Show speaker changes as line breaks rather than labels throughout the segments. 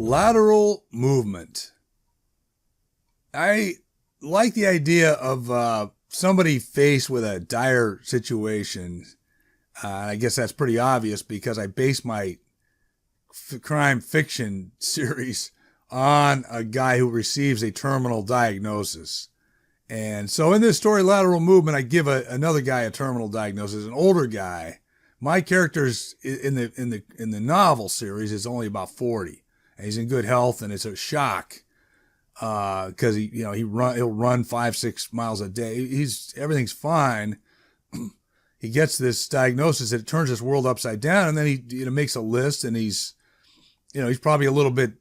Lateral movement. I like the idea of somebody faced with a dire situation. I guess that's pretty obvious because I base my crime fiction series on a guy who receives a terminal diagnosis. And so in this story, Lateral Movement, I give another guy a terminal diagnosis, an older guy. My character's in the novel series is only about 40, and he's in good health, and it's a shock because he'll run 5-6 miles a day. Everything's fine. He gets this diagnosis that turns his world upside down, and then he makes a list, and he's probably a little bit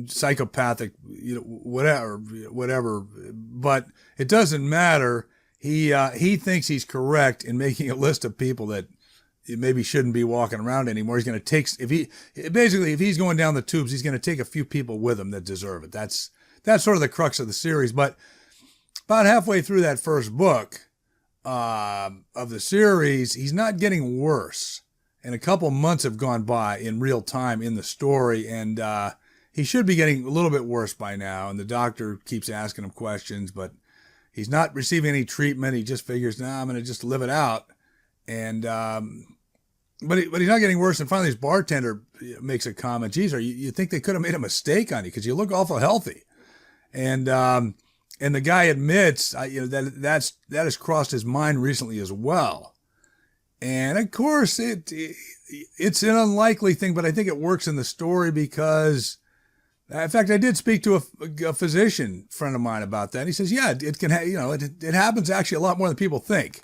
psychopathic, whatever, but it doesn't matter. He thinks he's correct in making a list of people that maybe shouldn't be walking around anymore. He's going to take, if he's going down the tubes, he's going to take a few people with him that deserve it. That's sort of the crux of the series. But about halfway through that first book of the series, he's not getting worse. And a couple months have gone by in real time in the story, and he should be getting a little bit worse by now. And the doctor keeps asking him questions, but he's not receiving any treatment. He just figures, I'm going to just live it out. And but he's not getting worse. And finally, his bartender makes a comment. Geez, you think they could have made a mistake on you because you look awful healthy? And the guy admits, that has crossed his mind recently as well. And of course, it's an unlikely thing, but I think it works in the story because, in fact, I did speak to a physician friend of mine about that. He says, yeah, it can, it happens actually a lot more than people think.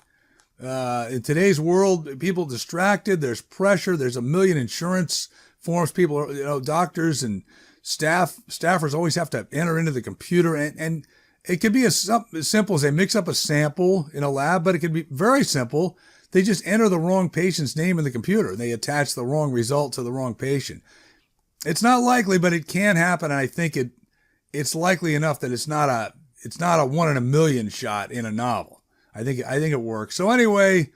In today's world, people distracted, there's pressure, there's a million insurance forms, people, doctors and staffers always have to enter into the computer, and it could be as simple as they mix up a sample in a lab, but it could be very simple. They just enter the wrong patient's name in the computer. They attach the wrong result to the wrong patient. It's not likely, but it can happen, and I think it's likely enough that it's not a 1 in a million shot in a novel. I think it works. So anyway,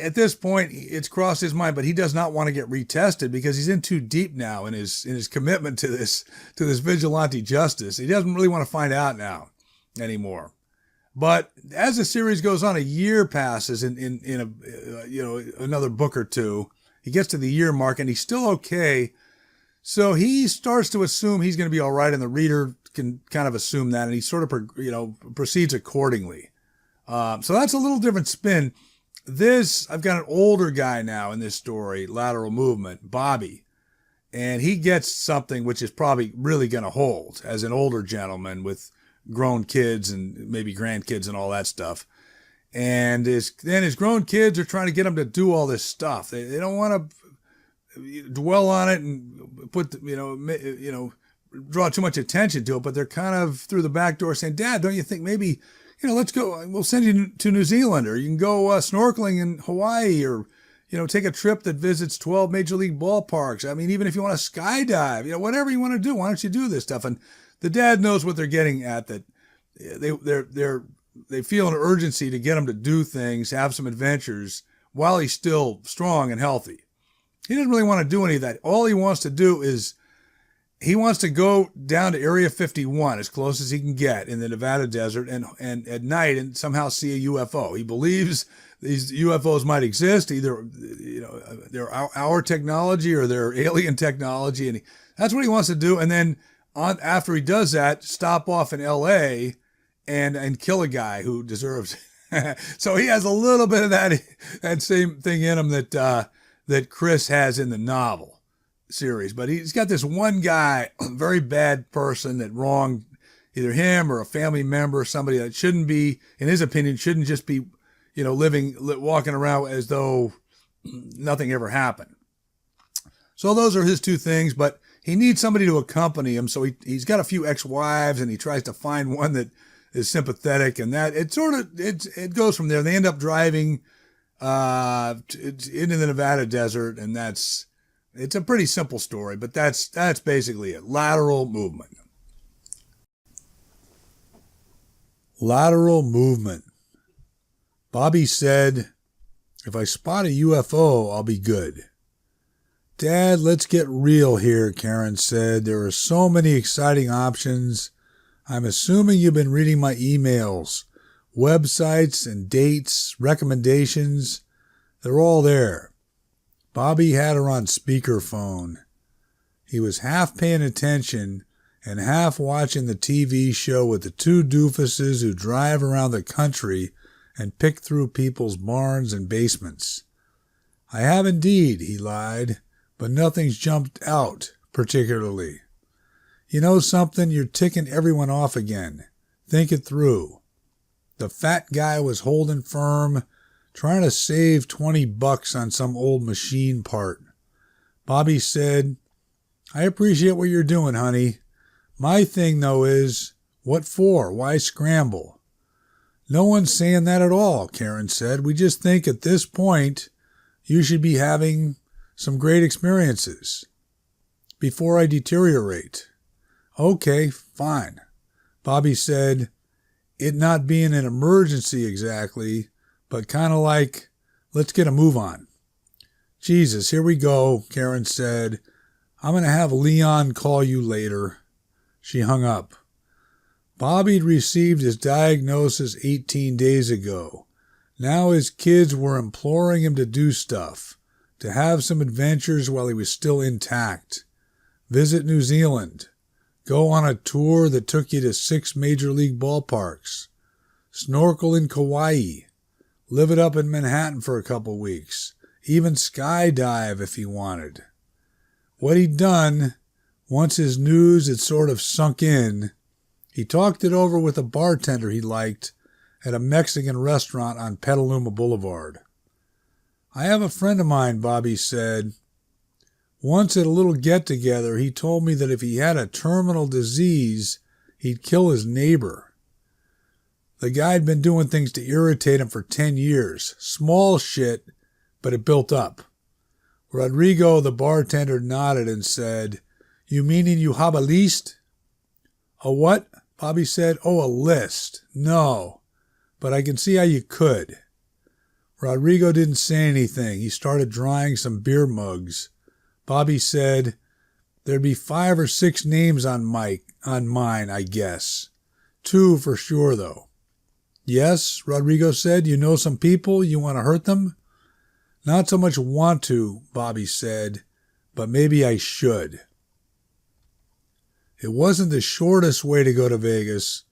at this point, it's crossed his mind, but he does not want to get retested because he's in too deep now in his commitment to this vigilante justice. He doesn't really want to find out now anymore. But as the series goes on, a year passes in another book or two. He gets to the year mark and he's still okay. So he starts to assume he's going to be all right, and the reader can kind of assume that, and he sort of proceeds accordingly. So that's a little different spin. I've got an older guy now in this story, Lateral Movement, Bobby, and he gets something which is probably really going to hold as an older gentleman with grown kids and maybe grandkids and all that stuff. And his grown kids are trying to get him to do all this stuff. They don't want to dwell on it and draw too much attention to it, but they're kind of through the back door saying, Dad, don't you think maybe, let's go, we'll send you to New Zealand, or you can go snorkeling in Hawaii, or, take a trip that visits 12 major league ballparks. I mean, even if you want to skydive, whatever you want to do, why don't you do this stuff? And the dad knows what they're getting at, that they feel an urgency to get him to do things, have some adventures while he's still strong and healthy. He doesn't really want to do any of that. All he wants to do is he wants to go down to Area 51 as close as he can get in the Nevada desert and at night and somehow see a UFO. He believes these UFOs might exist, either they're our technology or they're alien technology, and that's what he wants to do. And then after he does that, stop off in LA and kill a guy who deserves it. So he has a little bit of that same thing in him that Chris has in the novel series, but he's got this one guy, a very bad person that wronged either him or a family member, or somebody that shouldn't be, in his opinion, shouldn't just be, walking around as though nothing ever happened. So those are his two things, but he needs somebody to accompany him. So he's got a few ex-wives, and he tries to find one that is sympathetic, and that it goes from there. They end up driving into the Nevada desert, and it's a pretty simple story, but that's basically it. Lateral movement. Lateral movement. Bobby said, if I spot a UFO, I'll be good. Dad, let's get real here, Karen said. There are so many exciting options. I'm assuming you've been reading my emails, websites and dates, recommendations. They're all there. Bobby had her on speakerphone. He was half paying attention and half watching the TV show with the two doofuses who drive around the country and pick through people's barns and basements. I have indeed, he lied, but nothing's jumped out particularly. You know something? You're ticking everyone off again. Think it through. The fat guy was holding firm, trying to save $20 on some old machine part. Bobby said, I appreciate what you're doing, honey. My thing, though, is, what for? Why scramble? No one's saying that at all, Karen said. We just think at this point you should be having some great experiences before I deteriorate. Okay, fine. Bobby said, it not being an emergency exactly, but kind of like, let's get a move on. Jesus, here we go, Karen said. I'm going to have Leon call you later. She hung up. Bobby'd received his diagnosis 18 days ago. Now his kids were imploring him to do stuff, to have some adventures while he was still intact. Visit New Zealand. Go on a tour that took you to 6 major league ballparks. Snorkel in Kauai. Live it up in Manhattan for a couple weeks. Even skydive if he wanted. What he'd done, once his news had sort of sunk in, he talked it over with a bartender he liked at a Mexican restaurant on Petaluma Boulevard. I have a friend of mine, Bobby said. Once at a little get-together, he told me that if he had a terminal disease, he'd kill his neighbor. The guy'd been doing things to irritate him for 10 years. Small shit, but it built up. Rodrigo, the bartender, nodded and said, You meaning you have a list? A what? Bobby said. Oh, a list. No, but I can see how you could. Rodrigo didn't say anything. He started drying some beer mugs. Bobby said, There'd be 5 or 6 names on mine, I guess. 2 for sure, though. Yes, Rodrigo said, you know some people, you want to hurt them? Not so much want to, Bobby said, but maybe I should. It wasn't the shortest way to go to Vegas,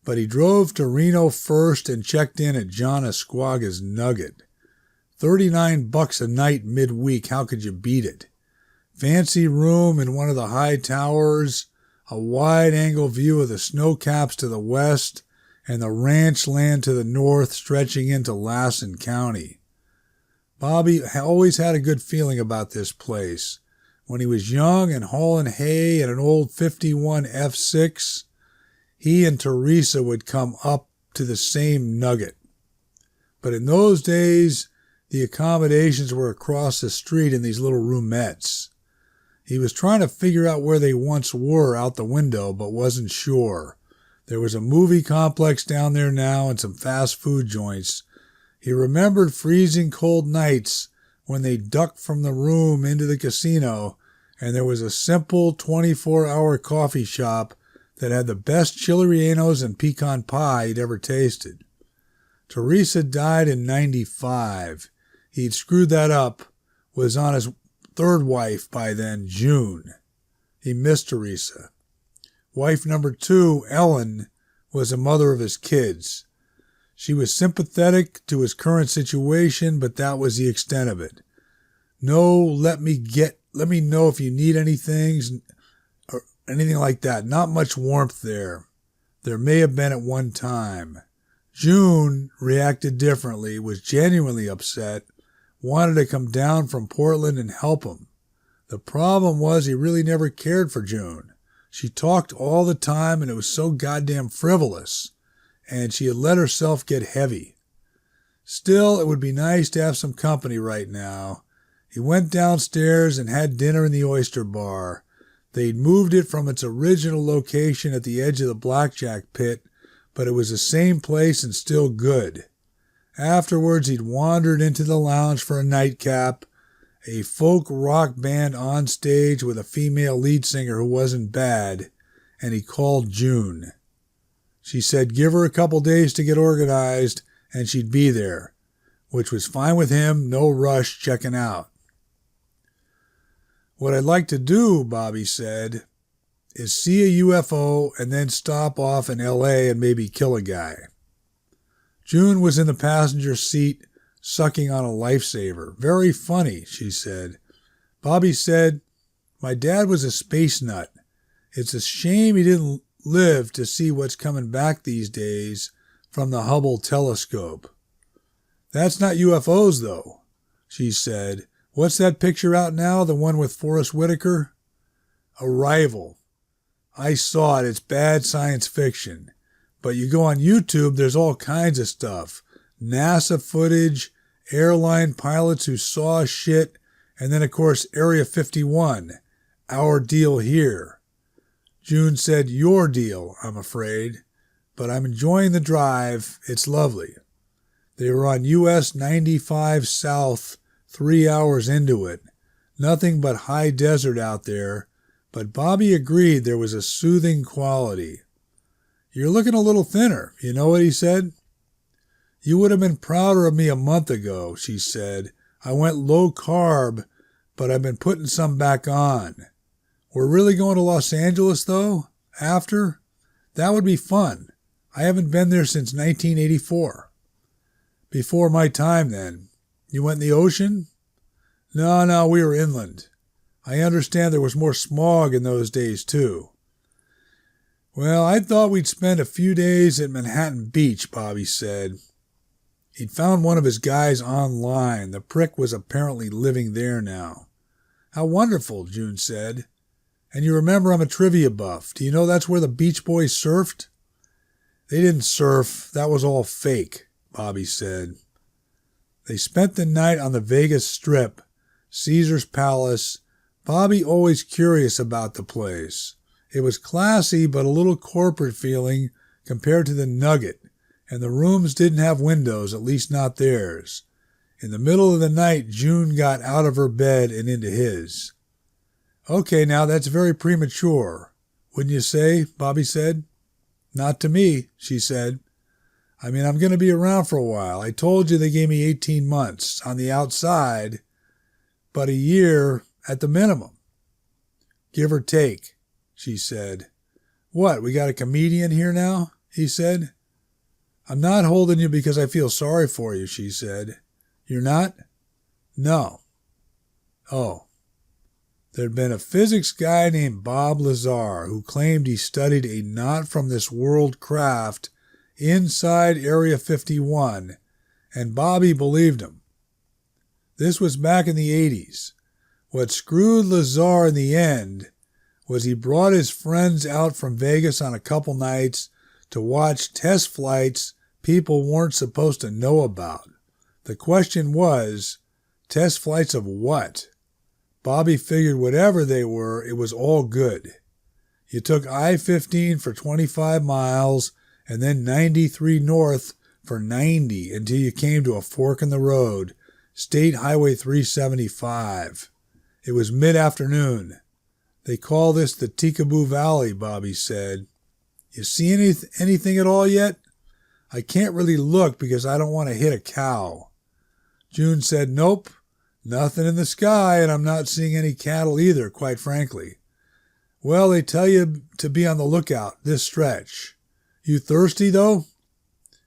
but he drove to Reno first and checked in at John Esquaga's Nugget. $39 a night midweek, how could you beat it? Fancy room in one of the high towers, a wide-angle view of the snow caps to the west, and the ranch land to the north stretching into Lassen County. Bobby always had a good feeling about this place. When he was young and hauling hay in an old 51 F6, he and Teresa would come up to the same Nugget. But in those days, the accommodations were across the street in these little roomettes. He was trying to figure out where they once were out the window, but wasn't sure. There was a movie complex down there now and some fast food joints. He remembered freezing cold nights when they ducked from the room into the casino, and there was a simple 24-hour coffee shop that had the best chili rellenos and pecan pie he'd ever tasted. Teresa died in 95. He'd screwed that up, was on his 3rd wife by then, June. He missed Teresa. Wife number 2, Ellen, was the mother of his kids. She was sympathetic to his current situation, but that was the extent of it. No, let me know if you need anything, or anything like that. Not much warmth there. There may have been at one time. June reacted differently, was genuinely upset, wanted to come down from Portland and help him. The problem was he really never cared for June. She talked all the time and it was so goddamn frivolous, and she had let herself get heavy. Still, it would be nice to have some company right now. He went downstairs and had dinner in the oyster bar. They'd moved it from its original location at the edge of the blackjack pit, but it was the same place and still good. Afterwards, he'd wandered into the lounge for a nightcap, a folk rock band on stage with a female lead singer who wasn't bad, and he called June. She said give her a couple days to get organized and she'd be there, which was fine with him, no rush checking out. What I'd like to do, Bobby said, is see a UFO and then stop off in LA and maybe kill a guy. June was in the passenger seat sucking on a lifesaver. Very funny, she said. Bobby said, my dad was a space nut. It's a shame he didn't live to see what's coming back these days from the Hubble telescope. That's not UFOs, though, she said. What's that picture out now, the one with Forrest Whitaker? Arrival. I saw it. It's bad science fiction. But you go on YouTube, there's all kinds of stuff. NASA footage, airline pilots who saw shit, and then, of course, Area 51, our deal here. June said, your deal, I'm afraid. But I'm enjoying the drive. It's lovely. They were on US 95 South, 3 hours into it. Nothing but high desert out there. But Bobby agreed there was a soothing quality. You're looking a little thinner. You know what he said? You would have been prouder of me a month ago, she said. I went low carb, but I've been putting some back on. We're really going to Los Angeles, though, after? That would be fun. I haven't been there since 1984. Before my time, then. You went in the ocean? No, we were inland. I understand there was more smog in those days, too. Well, I thought we'd spend a few days at Manhattan Beach, Bobby said. He'd found one of his guys online. The prick was apparently living there now. How wonderful, June said. And you remember I'm a trivia buff. Do you know that's where the Beach Boys surfed? They didn't surf. That was all fake, Bobby said. They spent the night on the Vegas Strip, Caesar's Palace. Bobby always curious about the place. It was classy but a little corporate feeling compared to the Nugget, and the rooms didn't have windows, at least not theirs. In the middle of the night, June got out of her bed and into his. Okay, now that's very premature, wouldn't you say? Bobby said. Not to me, she said. I mean, I'm going to be around for a while. I told you they gave me 18 months on the outside, but a year at the minimum. Give or take, she said. What, we got a comedian here now? He said. I'm not holding you because I feel sorry for you, she said. You're not? No. Oh. There'd been a physics guy named Bob Lazar who claimed he studied a not-from-this-world craft inside Area 51, and Bobby believed him. This was back in the 80s. What screwed Lazar in the end was he brought his friends out from Vegas on a couple nights to watch test flights people weren't supposed to know about. The question was, test flights of what? Bobby figured whatever they were, it was all good. You took I-15 for 25 miles and then 93 north for 90 until you came to a fork in the road, State Highway 375. It was mid-afternoon. They call this the Tikaboo Valley, Bobby said. You see anything at all yet? I can't really look because I don't want to hit a cow. June said, nope, nothing in the sky, and I'm not seeing any cattle either, quite frankly. Well, they tell you to be on the lookout this stretch. You thirsty, though?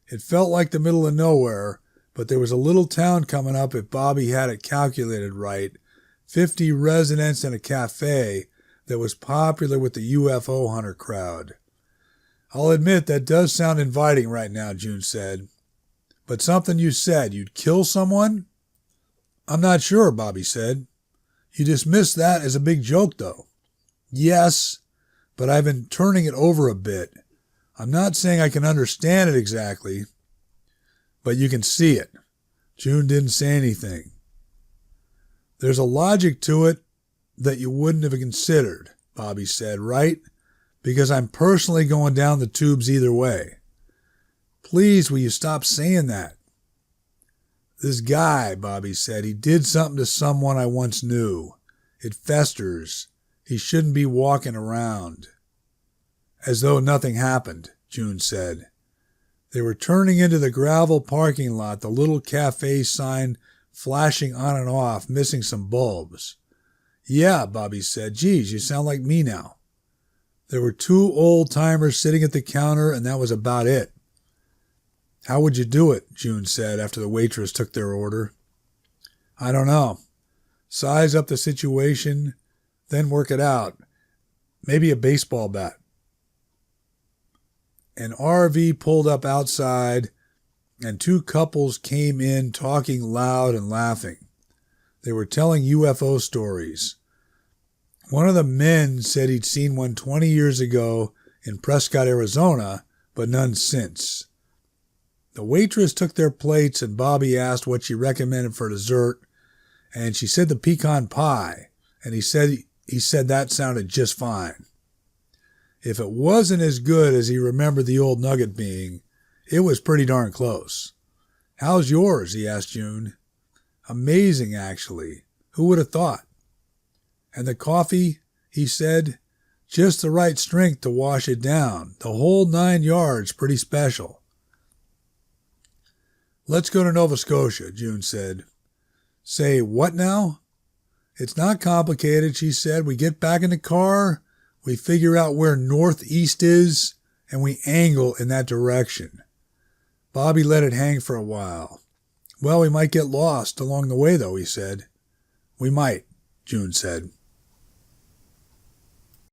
It felt like the middle of nowhere, but there was a little town coming up if Bobby had it calculated right. 50 residents and a cafe that was popular with the UFO hunter crowd. I'll admit that does sound inviting right now, June said. But something you said, you'd kill someone? I'm not sure, Bobby said. You dismissed that as a big joke, though. Yes, but I've been turning it over a bit. I'm not saying I can understand it exactly, but you can see it. June didn't say anything. There's a logic to it that you wouldn't have considered, Bobby said, right? Because I'm personally going down the tubes either way. Please, will you stop saying that? This guy, Bobby said, he did something to someone I once knew. It festers. He shouldn't be walking around. As though nothing happened, June said. They were turning into the gravel parking lot, the little cafe sign flashing on and off, missing some bulbs. Yeah, Bobby said. Geez, you sound like me now. There were 2 old-timers sitting at the counter, and that was about it. How would you do it? June said after the waitress took their order. I don't know. Size up the situation, then work it out. Maybe a baseball bat. An RV pulled up outside, and 2 couples came in talking loud and laughing. They were telling UFO stories. One of the men said he'd seen one 20 years ago in Prescott, Arizona, but none since. The waitress took their plates, and Bobby asked what she recommended for dessert, and she said the pecan pie, and he said that sounded just fine. If it wasn't as good as he remembered the old nugget being, it was pretty darn close. How's yours? He asked June. Amazing, actually. Who would have thought? And the coffee, he said, just the right strength to wash it down. The whole 9 yards, pretty special. Let's go to Nova Scotia, June said. Say, what now? It's not complicated, she said. We get back in the car, we figure out where northeast is, and we angle in that direction. Bobby let it hang for a while. Well, we might get lost along the way, though, he said. We might, June said.